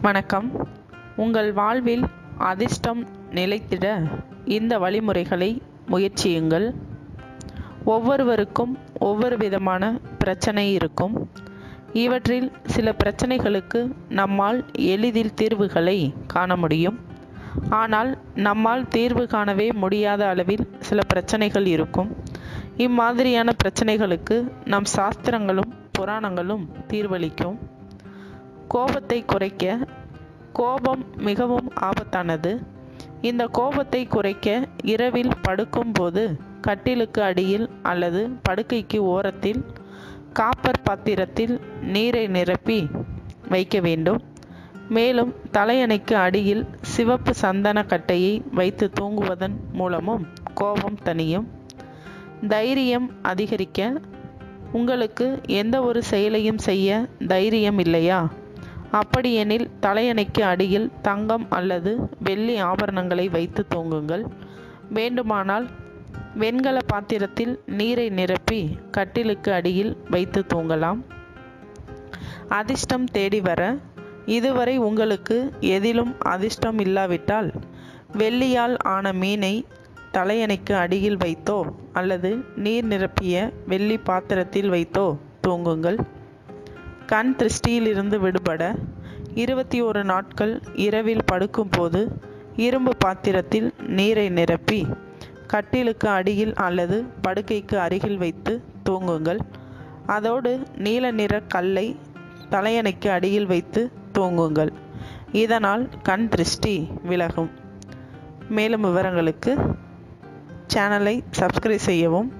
வணக்கம். உங்கள் வாழ்வில் அதிர்ஷ்டம் நிலைத்திட இந்த வழிமுறைகளை முயற்சியுங்கள். ஒவ்வொருவருக்கும் ஒவ்வொரு விதமான பிரச்சனை இருக்கும். இவற்றில் சில பிரச்சனைகளுக்கு நம்மால் எளிதில் தீர்வுகளை காண முடியும். ஆனால் நம்மால் தீர்வு காணவே முடியாத அளவில் சில பிரச்சனைகள் இருக்கும். இம்மாதிரியான பிரச்சனைகளுக்கு நம் சாஸ்திரங்களும் புராணங்களும் தீர்வளிக்கும். கோபத்தை குறைக்க. கோபம் மிகவும் ஆபத்தானது. இந்த கோபத்தை குறைக்க இரவில் படுக்கும்போது கட்டிலுக்கு அடியில் அல்லது படுக்கைக்கு ஓரத்தில் காப்பர் பாத்திரத்தில் நீரை நிரப்பி வைக்க வேண்டும். மேலும் தலையணைக்கு அடியில் சிவப்பு சந்தன கட்டையை வைத்து தூங்குவதன் மூலமும் கோபம் தணியும். தைரியம் அதிகரிக்க. உங்களுக்கு எந்த ஒரு செயலையும் செய்ய தைரியம் இல்லையா? அப்படியெனில் தலையணைக்கு அடியில் தங்கம் அல்லது வெள்ளி ஆபரணங்களை வைத்து தூங்குங்கள். வேண்டுமானால் வெண்கல பாத்திரத்தில் நீரை நிரப்பி கட்டிலுக்கு அடியில் வைத்து தூங்கலாம். அதிர்ஷ்டம் தேடி வர. இதுவரை உங்களுக்கு எதிலும் அதிர்ஷ்டம் இல்லாவிட்டால் வெள்ளியால் ஆன மீனை தலையணைக்கு அடியில் வைத்தோ அல்லது நீர் நிரப்பிய வெள்ளி பாத்திரத்தில் வைத்தோ தூங்குங்கள். கண் திருஷ்டியிலிருந்து விடுபட 21 நாட்கள் இரவில் படுக்கும்போது இரும்பு பாத்திரத்தில் நீரை நிரப்பி கட்டிலுக்கு அடியில் அல்லது படுக்கைக்கு அருகில் வைத்து தூங்குங்கள். அதோடு நீல நிற கல்லை தலையணைக்கு அடியில் வைத்து தூங்குங்கள். இதனால் கண் திருஷ்டி விலகும். மேலும் விவரங்களுக்கு சேனலை சப்ஸ்கிரைப் செய்யவும்.